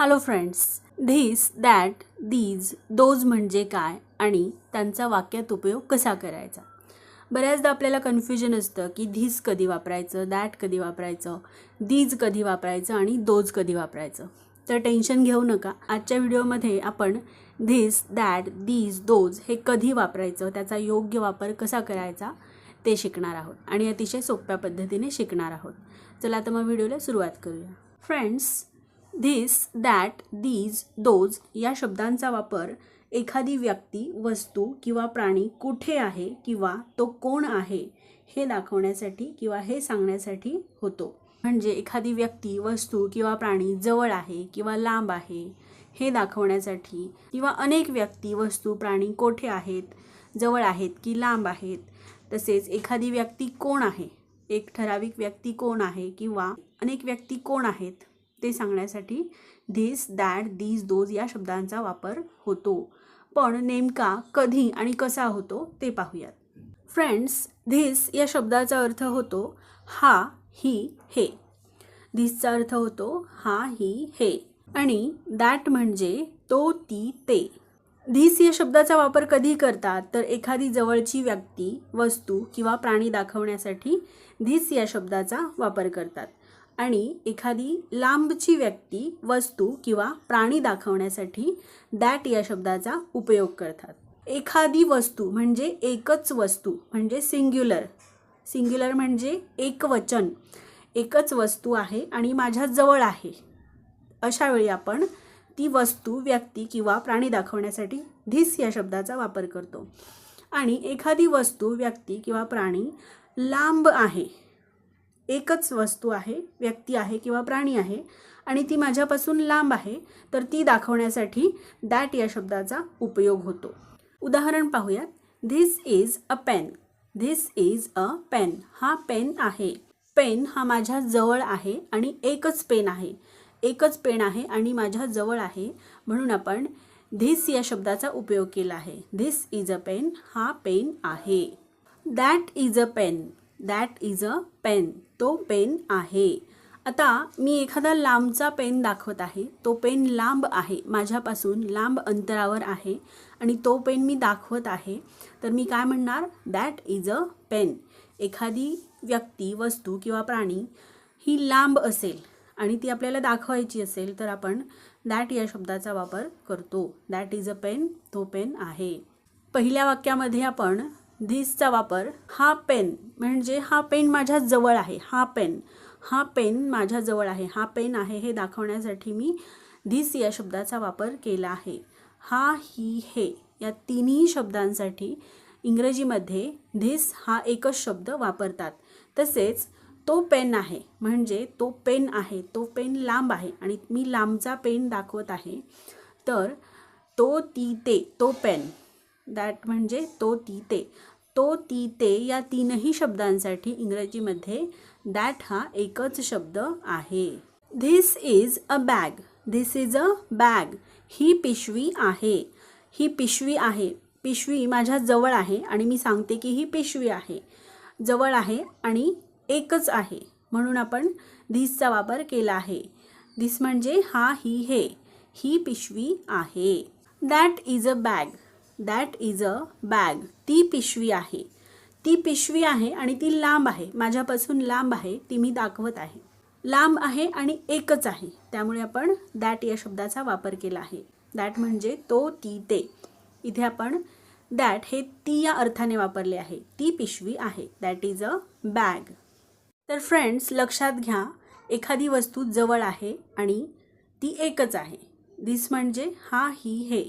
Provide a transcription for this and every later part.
Hello friends, this, that, these, those म्हणजे काय आणि त्यांचा वाक्यात उपयोग कसा करायचा. बऱ्याचदा आपल्याला कन्फ्युजन असतं की धिस कधी वापरायचं, दॅट कधी वापरायचं, दीज कधी वापरायचं आणि दोज कधी वापरायचं. तर टेन्शन घेऊ नका. आजच्या व्हिडिओमध्ये आपण धिस, दॅट, दीज, दोज हे कधी वापरायचं, त्याचा योग्य वापर कसा करायचा ते शिकणार आहोत आणि अतिशय सोप्या पद्धतीने शिकणार आहोत. चला आता मग व्हिडिओला सुरुवात करूया. Friends, this, that, these, those या शब्दांचा वापर एखादी व्यक्ती, वस्तू किंवा प्राणी कुठे आहे किंवा तो कोण आहे हे दाखवण्यासाठी किंवा हे सांगण्यासाठी होतो. म्हणजे एखादी व्यक्ती, वस्तू किंवा प्राणी जवळ आहे किंवा लांब आहे हे दाखवण्यासाठी, किंवा अनेक व्यक्ती, वस्तू, प्राणी कोठे आहेत, जवळ आहेत की लांब आहेत, तसेच एखादी व्यक्ती कोण आहे, एक ठराविक व्यक्ती कोण आहे किंवा अनेक व्यक्ती कोण आहेत ते सांगण्यासाठी धिस, दॅट, दीज, दोज या शब्दांचा वापर होतो. पण नेमका कधी आणि कसा होतो ते पाहूयात. फ्रेंड्स, धिस या शब्दाचा अर्थ होतो हा, ही, हे. धिसचा अर्थ होतो हा, ही, हे. आणि दॅट म्हणजे तो, ती, ते. धिस या शब्दाचा वापर कधी करतात तर एखादी जवळची व्यक्ती, वस्तू किंवा प्राणी दाखवण्यासाठी धिस या शब्दाचा वापर करतात आणि एखादी लांबची व्यक्ती, वस्तू किंवा प्राणी दाखवण्यासाठी दॅट या शब्दाचा उपयोग करतात. एखादी वस्तू म्हणजे एकच वस्तू म्हणजे सिंग्युलर. सिंग्युलर म्हणजे एकवचन. एकच वस्तू आहे आणि माझ्या जवळ आहे. अशा वेळी आपण ती वस्तू, व्यक्ती किंवा प्राणी दाखवण्यासाठी धिस या शब्दाचा वापर करतो. आणि एखादी वस्तू, व्यक्ती किंवा प्राणी लांब आहे, एकच वस्तू आहे, व्यक्ती आहे किंवा प्राणी आहे आणि ती माझ्यापासून लांब आहे, तर ती दाखवण्यासाठी दॅट या शब्दाचा उपयोग होतो. उदाहरण पाहूयात. This is a pen. This is a pen. हा पेन आहे. पेन हा माझ्या जवळ आहे आणि एकच पेन आहे. एकच पेन आहे आणि माझ्या जवळ आहे, म्हणून आपण धिस या शब्दाचा उपयोग केला आहे. This is a pen. हा पेन आहे. That is a pen. That is a pen. तो पेन आहे. आता मी एखादा लांबचा पेन दाखवत आहे. तो पेन लांब आहे, माझ्यापासून लांब अंतरावर आहे आणि तो पेन मी दाखवत आहे, तर मी काय म्हणणार? That is a pen. एखादी व्यक्ती, वस्तू किंवा प्राणी ही लांब असेल आणि ती आपल्याला दाखवायची असेल तर आपण दॅट या शब्दाचा वापर करतो. That is a pen. तो पेन आहे. पहिल्या वाक्यामध्ये आपण धिसचा वापर हा पेन म्हणजे हा पेन माझ्या जवळ आहे. हा पेन. हा पेन माझ्या जवळ आहे. हा पेन आहे हे दाखवण्यासाठी मी धिस या शब्दाचा वापर केला आहे. हा, ही, हे या तिन्ही शब्दांसाठी इंग्रजीमध्ये धिस हा एकच शब्द वापरतात. तसेच तो पेन आहे म्हणजे तो पेन आहे, तो पेन लांब आहे आणि मी लांबचा पेन दाखवत आहे, तर तो, ती, ते, तो पेन. दॅट म्हणजे तो, ती, ते. तो, ती, ते या तीनही शब्दांसाठी इंग्रजीमध्ये दॅट हा एकच शब्द आहे. This is a bag. This is a bag. ही पिशवी आहे. ही पिशवी आहे. पिशवी माझ्या जवळ आहे आणि मी सांगते की ही पिशवी आहे. जवळ आहे आणि एकच आहे, म्हणून आपण धिसचा वापर केला आहे. धिस म्हणजे हा, ही, हे. ही पिशवी आहे. That is a bag. That is a bag. ती पिशवी आहे. ती पिशवी आहे आणि ती लांब आहे, माझ्यापासून लांब आहे, ती मी दाखवत आहे. लांब आहे आणि एकच आहे, त्यामुळे आपण दॅट या शब्दाचा वापर केला आहे. दॅट म्हणजे तो, ती, ते. इथे आपण दॅट हे ती या अर्थाने वापरले आहे. ती पिशवी आहे. That is a bag. तर फ्रेंड्स, लक्षात घ्या, एखादी वस्तू जवळ आहे आणि ती एकच आहे. धिस म्हणजे हा, ही, हे.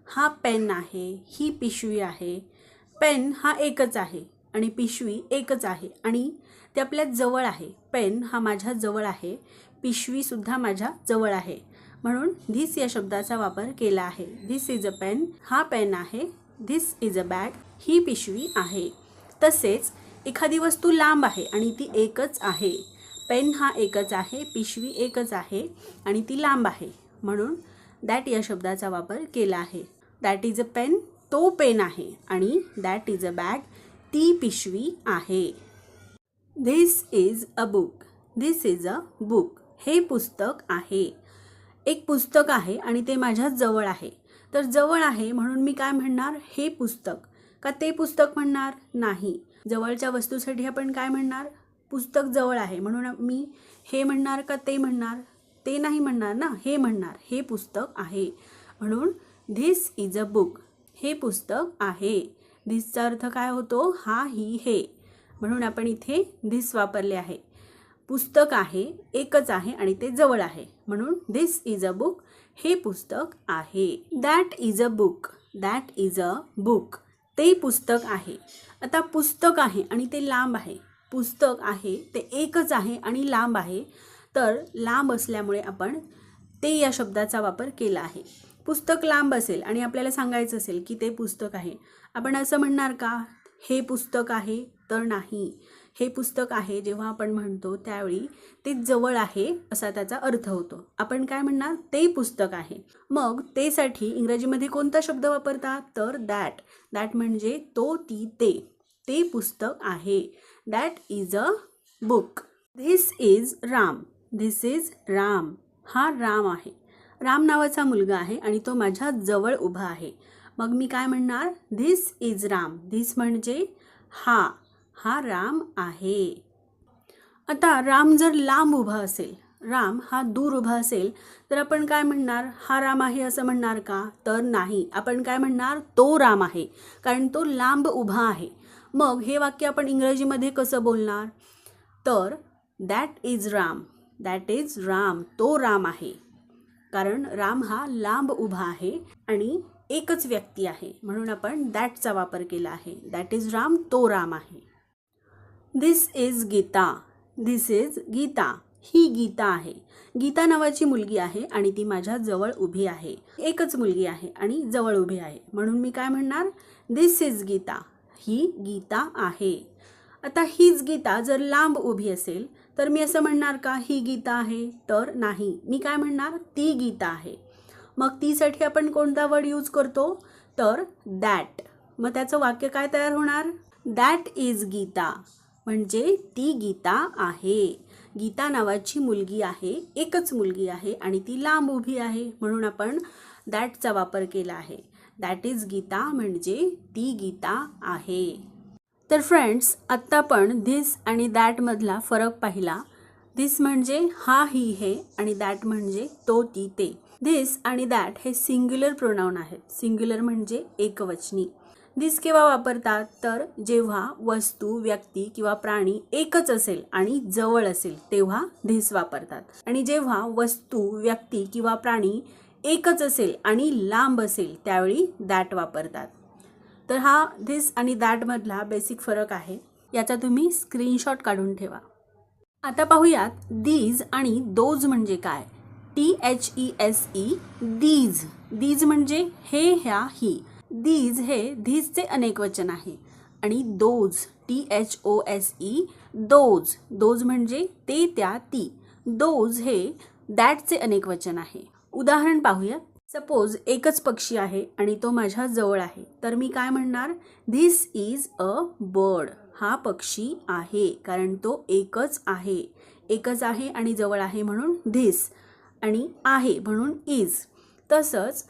हा पेन आहे. ही पिशवी आहे. पेन हा एकच आहे आणि पिशवी एकच आहे आणि ते आपल्या जवळ आहे. पेन हा माझ्या जवळ आहे. पिशवीसुद्धा माझ्या जवळ आहे, म्हणून धिस या शब्दाचा वापर केला आहे. This is a pen. हा पेन आहे. This is a bag. ही पिशवी आहे. तसेच एखादी वस्तू लांब आहे आणि ती एकच आहे. पेन हा एकच आहे, पिशवी एकच आहे आणि ती लांब आहे, म्हणून दॅट या शब्दाचा वापर केला आहे. That is a pen. तो पेन आहे आणि दॅट इज अ बॅग. ती पिशवी आहे. This is a book. This is a book. हे पुस्तक आहे. एक पुस्तक आहे आणि ते माझ्या जवळ आहे. तर जवळ आहे म्हणून मी काय म्हणणार, हे पुस्तक. का ते पुस्तक म्हणणार नाही. जवळच्या वस्तूसाठी आपण काय म्हणणार, पुस्तक जवळ आहे म्हणून मी हे म्हणणार का ते म्हणणार, ते नाही म्हणणार ना, हे म्हणणार, हे पुस्तक आहे. म्हणून धिस इज अ बुक, हे पुस्तक आहे. धिसचा अर्थ काय होतो, हा, ही, हे. म्हणून आपण इथे धिस वापरले आहे. पुस्तक आहे, एकच आहे आणि ते जवळ आहे म्हणून धिस इज अ बुक, हे पुस्तक आहे. That is a book, that is a book, ते पुस्तक आहे. आता पुस्तक आहे आणि ते लांब आहे. पुस्तक आहे ते एकच आहे आणि लांब आहे. तर लांब असल्यामुळे आपण ते या शब्दाचा वापर केला आहे. पुस्तक लांब असेल आणि आपल्याला सांगायचं असेल की ते पुस्तक आहे, आपण असं म्हणणार का, हे पुस्तक आहे, तर नाही. हे पुस्तक आहे जेव्हा आपण म्हणतो त्यावेळी ते जवळ आहे असा त्याचा अर्थ होतो. आपण काय म्हणणार, ते पुस्तक आहे. मग ते साठी इंग्रजीमध्ये कोणता शब्द वापरतात, तर दॅट. दॅट म्हणजे तो, ती, ते. ते पुस्तक आहे. That is a book. This is Ram, this is Ram, हा राम आहे. राम नावाचा मुलगा आहे आणि तो माझ्या जवळ उभा आहे. मग मी काय म्हणणार, धिस इज राम. धिस म्हणजे हा, हा राम आहे. आता राम जर लांब उभा असेल, राम हा दूर उभा असेल, तर आपण काय म्हणणार, हा राम आहे असं म्हणणार का, तर नाही. आपण काय म्हणणार, तो राम आहे, कारण तो लांब उभा आहे. मग हे वाक्य आपण इंग्रजीमध्ये कसं बोलणार, तर that is Ram, that is Ram, तो राम आहे. कारण राम हा लांब उभा आहे आणि एकच व्यक्ती आहे म्हणून आपण दॅटचा वापर केला आहे. दॅट इज राम, तो राम आहे. This is Gita, this is Gita, ही गीता आहे. गीता नावाची मुलगी आहे आणि ती माझ्या जवळ उभी आहे. एकच मुलगी आहे आणि जवळ उभी आहे म्हणून मी काय म्हणणार, धिस इज गीता, ही गीता आहे. आता हीच गीता जर लांब उभी असेल तर मी असं म्हणणार का, ही गीता आहे, तर नाही. मी काय म्हणणार, ती गीता आहे. मग तीसाठी आपण कोणता वर्ड यूज करतो, तर दॅट. मग त्याचं वाक्य काय तयार होणार, दॅट इज गीता, म्हणजे ती गीता आहे. गीता नावाची मुलगी आहे, एकच मुलगी आहे आणि ती लांब उभी आहे म्हणून आपण दॅटचा वापर केला आहे. दॅट इज गीता म्हणजे ती गीता आहे. तर फ्रेंड्स, आत्ता आपण धिस आणि दॅटमधला फरक पाहिला. धिस म्हणजे हा, ही, हे आणि दॅट म्हणजे तो, ती, ते. धिस आणि दॅट हे सिंग्युलर प्रोनाउन आहेत. सिंग्युलर म्हणजे एकवचनी. धिस केव्हा वापरतात, तर जेव्हा वस्तू, व्यक्ती किंवा प्राणी एकच असेल आणि जवळ असेल तेव्हा धिस वापरतात. आणि जेव्हा वस्तू, व्यक्ती किंवा प्राणी एकच असेल आणि लांब असेल त्यावेळी दॅट वापरतात. तर हा धिस आणि दॅटमधला बेसिक फरक आहे. याचा तुम्ही स्क्रीनशॉट काढून ठेवा. आता पाहूयात दीज आणि दोज म्हणजे काय. THESE, these. दीज म्हणजे हे, ह्या, ही. दीज हे धिसचे अनेक वचन आहे. आणि दोज, THOSE, दोज. दोज म्हणजे ते, त्या, ती. दोज हे दॅटचे अनेक वचन आहे. उदाहरण पाहूयात. सपोज एकच पक्षी आहे आणि तो माझ्या जवळ आहे, तर मी काय म्हणणार, धिस इज अ बर्ड, हा पक्षी आहे, कारण तो एकच आहे. एकच आहे आणि जवळ आहे म्हणून धिस, आणि आहे म्हणून इज. तसंच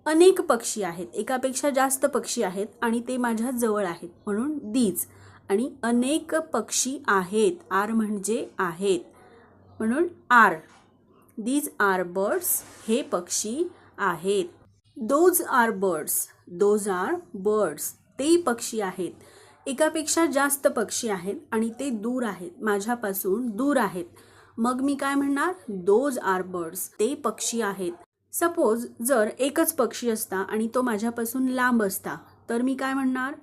अनेक पक्षी आहेत, एकापेक्षा जास्त पक्षी आहेत आणि ते माझ्या जवळ आहेत म्हणून दीज. आणि अनेक पक्षी आहेत, आर म्हणजे आहेत म्हणून आर. दीज आर बर्ड्स, हे पक्षी आहेत. Those are birds, those are birds, ते पक्षी आहेत. एकापेक्षा जास्त पक्षी आहेत आणि ते दूर आहेत, माझ्यापासून दूर आहेत. मग मी काय म्हणणार, दोज आर बर्ड्स, ते पक्षी आहेत. सपोज जर एकच पक्षी असता आणि तो माझ्यापासून लांब असता, तर मी काय म्हणणार,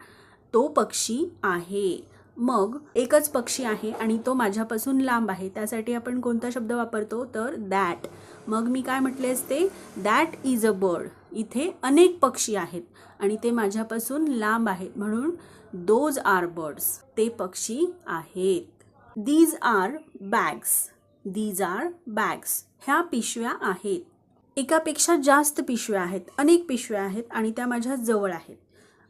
तो पक्षी आहे. मग एकच पक्षी आहे आणि तो माझ्यापासून लांब आहे, त्यासाठी आपण कोणता शब्द वापरतो, तर दॅट. मग मी काय म्हटले असते, दॅट इज अ बर्ड. इथे अनेक पक्षी आहेत आणि ते माझ्यापासून लांब आहेत म्हणून दोज आर बर्ड्स, ते पक्षी आहेत. These are bags, these are bags, ह्या पिशव्या आहेत. एकापेक्षा जास्त पिशव्या आहेत, अनेक पिशव्या आहेत आणि त्या माझ्या जवळ आहेत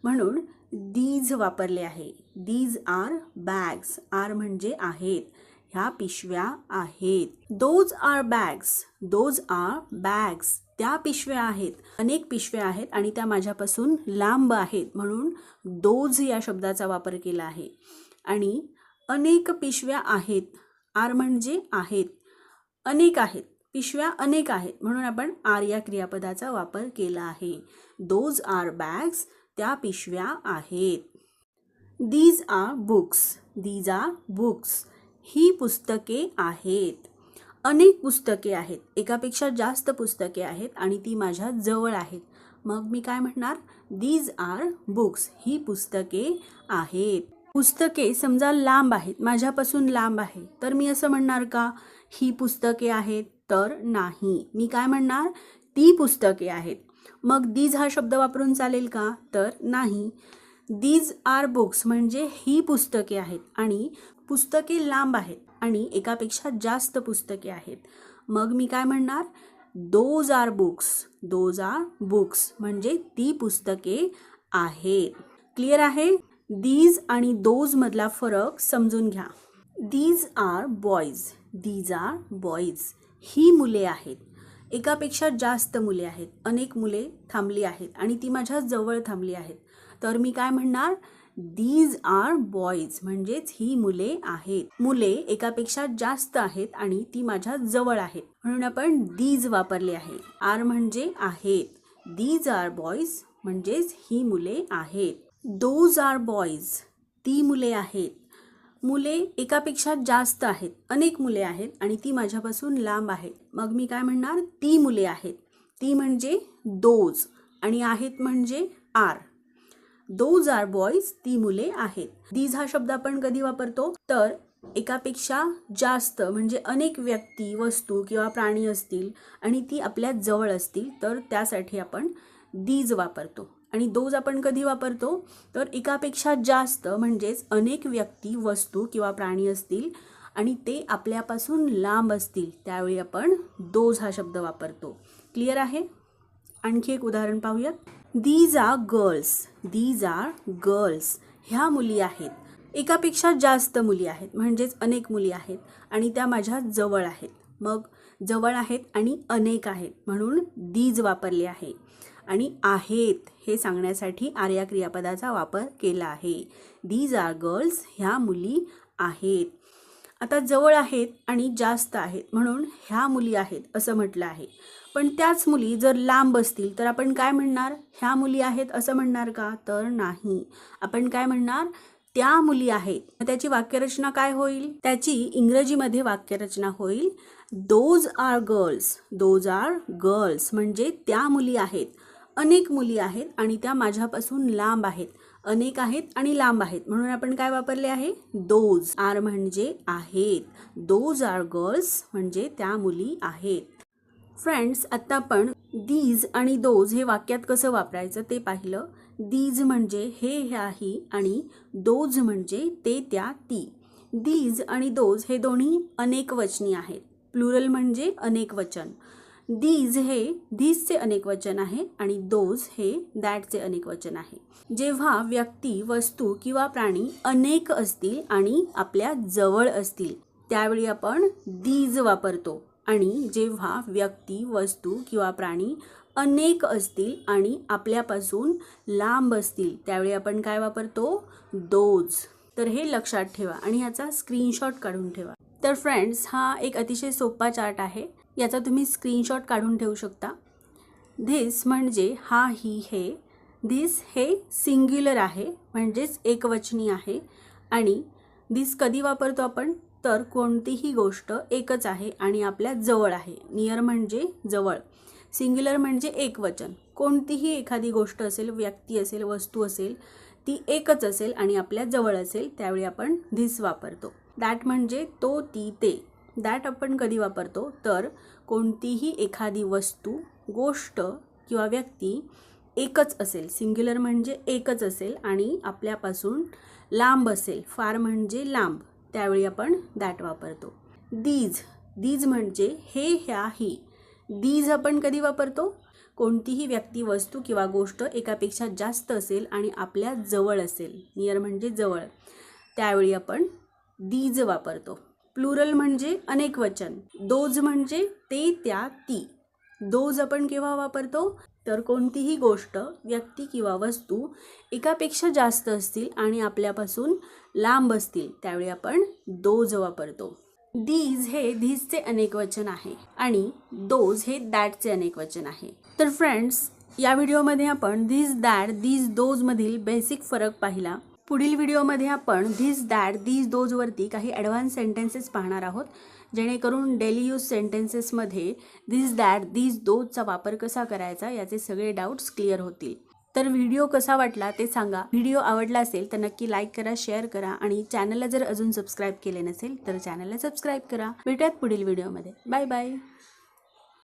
म्हणून दीज वापरले आहे. दीज आर बॅग्स, आर म्हणजे आहेत. ह्या पिशव्या आहेत. Those are bags. Those are bags. त्या पिशव्या आहेत. अनेक पिशव्या आहेत आणि त्या माझ्यापासून लांब आहेत म्हणून दोज या शब्दाचा वापर केला आहे. आणि अनेक पिशव्या आहेत. आर म्हणजे आहेत. अनेक आहेत. पिशव्या अनेक आहेत म्हणून आपण आर या क्रियापदाचा वापर केला आहे. Those are bags. त्या पिशव्या आहेत. These are books. These are books. ही पुस्तके आहेत. अनेक पुस्तके आहेत. एकापेक्षा जास्त पुस्तके आहेत आणि ती माझ्या जवळ आहेत. मग मी काय म्हणणार? These are books. ही पुस्तके आहेत. पुस्तके समजा लांब आहेत, माझ्यापासून लांब आहे, तर मी असं म्हणणार का ही पुस्तके आहेत? तर नाही. मी काय म्हणणार? ती पुस्तके आहेत. मग दीज हा शब्द वापरून चालेल का? तर नाही. दीज आर बुक्स म्हणजे ही पुस्तके आहेत आणि पुस्तके लांब आहेत आणि एकापेक्षा जास्त पुस्तके आहेत. मग मी काय म्हणणार? Those are books. Those are books म्हणजे ती पुस्तके आहेत. क्लिअर आहे? दीज आणि दोज मधला फरक समजून घ्या. These are boys. These are boys. ही मुले आहेत. एकापेक्षा जास्त मुले आहेत. अनेक मुले थांबली आहेत आणि ती माझ्या जवळ थांबली आहेत. तर मी काय म्हणणार? दीज आर बॉईज म्हणजेच ही मुले आहेत. मुले एकापेक्षा जास्त आहेत आणि ती माझ्या जवळ आहेत म्हणून आपण दीज वापरले आहे. आर म्हणजे आहेत. दीज आर बॉईज म्हणजेच ही मुले आहेत. Those are boys. ती मुले आहेत. मुले एकापेक्षा जास्त आहेत. अनेक मुले आहेत आणि ती माझ्यापासून लांब आहेत. मग मी काय म्हणणार? ती मुले आहेत. ती म्हणजे दोज आणि आहेत म्हणजे आर. Those are boys. ती मुले आहेत. दीज हा शब्द आपण कधी वापरतो? तर एकापेक्षा जास्त म्हणजे अनेक व्यक्ती, वस्तू किंवा प्राणी असतील आणि ती आपल्या जवळ असतील तर त्यासाठी आपण दीज वापरतो. आणि दोज आपण कधी वापरतो? तर एकापेक्षा जास्त म्हणजेच अनेक व्यक्ती, वस्तू किंवा प्राणी असतील आणि ते आपल्यापासून लांब असतील त्यावेळी आपण दोज हा शब्द वापरतो. क्लिअर आहे? आणखी एक उदाहरण पाहूयात. These are girls. These are girls. ह्या मुली आहेत. एकापेक्षा जास्त मुली आहेत म्हणजेच अनेक मुली आहेत आणि त्या माझ्या जवळ आहेत. मग जवळ आहेत आणि अनेक आहेत म्हणून दीज वापरले आहे. आणि आहेत हे सांगण्यासाठी आर या क्रियापदाचा वापर केला आहे. These are girls. ह्या मुली आहेत. आता जवळ आहेत आणि जास्त आहेत म्हणून ह्या मुली आहेत असं म्हटलं आहे. पण त्याच मुली जर लांब असतील तर आपण काय म्हणणार? ह्या मुली आहेत असं म्हणणार का? तर नाही. आपण काय म्हणणार? त्या मुली आहेत. त्याची वाक्यरचना काय होईल? त्याची इंग्रजीमध्ये वाक्यरचना होईल those are girls. Those are girls म्हणजे त्या मुली आहेत. अनेक मुली आहेत आणि त्या माझ्यापासून लांब आहेत. अनेक आहेत आणि लांब आहेत म्हणून आपण काय वापरले आहे? दोज. आर म्हणजे आहेत. दोज आर गर्ल्स म्हणजे त्या मुली आहेत. फ्रेंड्स, आता आपण दीज आणि दोज हे वाक्यात कसं वापरायचं ते पाहिलं. दीज म्हणजे हे, ह्या, ही आणि दोज म्हणजे ते, त्या, ती. दीज आणि दोज हे दोन्ही अनेक वचनी आहेत. प्लुरल म्हणजे अनेक वचन. दीज हे धीसचे अनेक वचन आहे आणि दोज हे दॅटचे अनेक वचन आहे. जेव्हा व्यक्ती, वस्तू किंवा प्राणी अनेक असतील आणि आपल्या जवळ असतील त्यावेळी आपण दीज वापरतो. आणि जेव्हा व्यक्ती, वस्तू किंवा प्राणी अनेक असतील आणि आपल्यापासून लांब असतील त्यावेळी आपण काय वापरतो? दोज. तर हे लक्षात ठेवा आणि ह्याचा स्क्रीनशॉट काढून ठेवा. तर फ्रेंड्स, हा एक अतिशय सोपा चार्ट आहे. याचा तुम्ही स्क्रीनशॉट काढून ठेवू शकता. धिस म्हणजे हा, ही, हे. धिस हे सिंग्युलर आहे म्हणजेच एकवचनी आहे. आणि धिस कधी वापरतो आपण? तर कोणतीही गोष्ट एकच आहे आणि आपल्या जवळ आहे. नियर म्हणजे जवळ. सिंग्युलर म्हणजे एकवचन. कोणतीही एखादी गोष्ट असेल, व्यक्ती असेल, वस्तू असेल, ती एकच असेल आणि आपल्या जवळ असेल त्यावेळी आपण धिस वापरतो. दॅट म्हणजे तो, ती, ते. दॅट आपण कधी वापरतो? तर कोणतीही एखादी वस्तू, गोष्ट किंवा व्यक्ती एकच असेल. सिंग्युलर म्हणजे एकच असेल आणि आपल्यापासून लांब असेल. फार म्हणजे लांब. त्यावेळी आपण दॅट वापरतो. दीज. दीज म्हणजे हे, ह्या, ही. दीज आपण कधी वापरतो? कोणतीही व्यक्ती, वस्तू किंवा गोष्ट एकापेक्षा जास्त असेल आणि आपल्या जवळ असेल. नियर म्हणजे जवळ. त्यावेळी आपण दीज वापरतो. प्लुरल म्हणजे अनेक वचन. दोज म्हणजे ते, त्या, ती. दोज आपण केव्हा वापरतो? तर कोणतीही गोष्ट, व्यक्ती किंवा वस्तू एकापेक्षा जास्त असतील आणि आपल्यापासून लांब असतील त्यावेळी आपण दोज वापरतो. दीज हे धीसचे अनेक वचन आहे आणि दोज हे दॅटचे अनेक वचन आहे. तर फ्रेंड्स, या व्हिडिओमध्ये आपण धीस, दॅट, दीज, दोज मधील बेसिक फरक पाहिला. पुढील व्हिडिओमध्ये आपण धीस, दॅट, दीज, दोज वरती काही ॲडव्हान्स सेंटेन्सेस पाहणार आहोत, जेणेकरून डेली यूज सेंटेन्सेसमध्ये धीस, दॅट, दीज, दोजचा वापर कसा करायचा याचे सगळे डाऊट्स क्लिअर होतील. तर व्हिडिओ कसा वाटला ते सांगा. व्हिडिओ आवडला असेल तर नक्की लाईक करा, शेअर करा आणि चॅनलला जर अजून सबस्क्राईब केले नसेल तर चॅनलला सबस्क्राईब करा. भेटूयात पुढील व्हिडिओमध्ये. Bye bye.